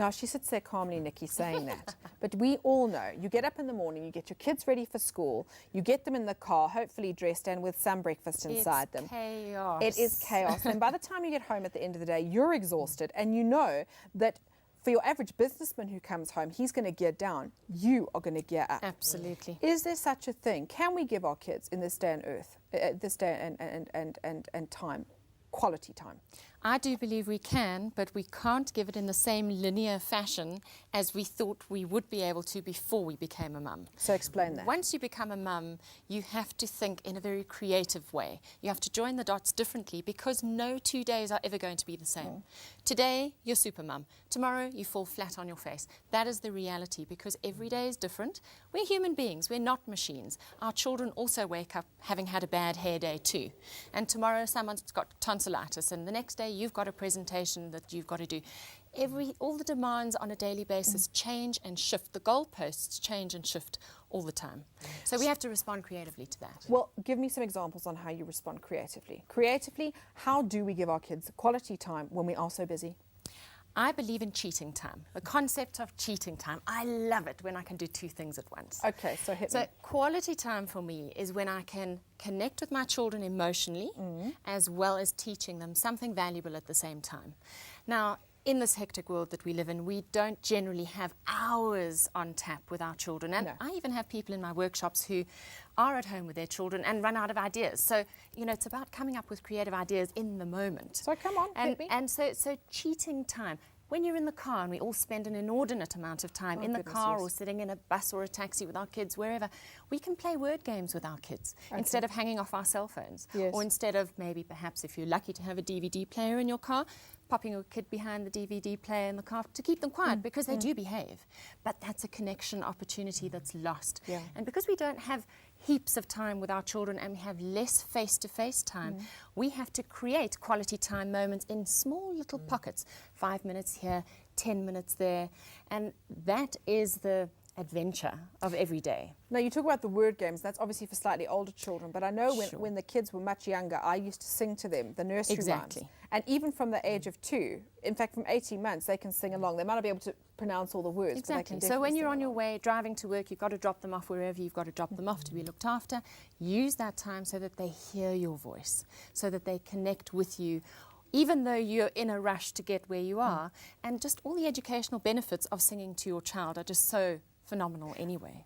Now, she sits there calmly, Nikki, saying that. But we all know, you get up in the morning, you get your kids ready for school, you get them in the car, hopefully dressed and with some breakfast inside them. Chaos. It is chaos. And by the time you get home at the end of the day, you're exhausted, and you know that for your average businessman who comes home, he's going to gear down. You are going to gear up. Absolutely. Is there such a thing? Can we give our kids in this day and this day and time, quality time? I do believe we can, but we can't give it in the same linear fashion as we thought we would be able to before we became a mum. So explain that. Once you become a mum, you have to think in a very creative way. You have to join the dots differently because no 2 days are ever going to be the same. Today, you're super mum. Tomorrow, you fall flat on your face. That is the reality because every day is different. We're human beings. We're not machines. Our children also wake up having had a bad hair day too. And tomorrow, someone's got tonsillitis, and the next day, you've got a presentation that you've got to do. All the demands on a daily basis change and shift. The goalposts change and shift all the time. So we have to respond creatively to that. Well, give me some examples on how you respond creatively. Creatively, how do we give our kids quality time when we are so busy? I believe in cheating time, the concept of cheating time. I love it when I can do two things at once. Okay, so hit me. So quality time for me is when I can connect with my children emotionally as well as teaching them something valuable at the same time. Now, in this hectic world that we live in, we don't generally have hours on tap with our children. And I even have people in my workshops who are at home with their children and run out of ideas. So, you know, it's about coming up with creative ideas in the moment. So come on, hit me. And so cheating time. When you're in the car, and we all spend an inordinate amount of time in the car or sitting in a bus or a taxi with our kids, wherever, we can play word games with our kids instead of hanging off our cell phones. Or instead of maybe perhaps if you're lucky to have a DVD player in your car, popping your kid behind the DVD player in the car to keep them quiet because they do behave. But that's a connection opportunity that's lost. And because we don't have heaps of time with our children and we have less face-to-face time, we have to create quality time moments in small little pockets, 5 minutes here, 10 minutes there, and that is the adventure of every day. Now, you talk about the word games. That's obviously for slightly older children, but I know when the kids were much younger, I used to sing to them the nursery rhymes. And even from the age of 2, in fact, from 18 months, they can sing along. They might not be able to pronounce all the words, but they can definitely So when you're on sing your along. way, driving to work, you've got to drop them off wherever you've got to drop them off to be looked after. Use that time so that they hear your voice, so that they connect with you, even though you're in a rush to get where you are. And just all the educational benefits of singing to your child are just so phenomenal anyway.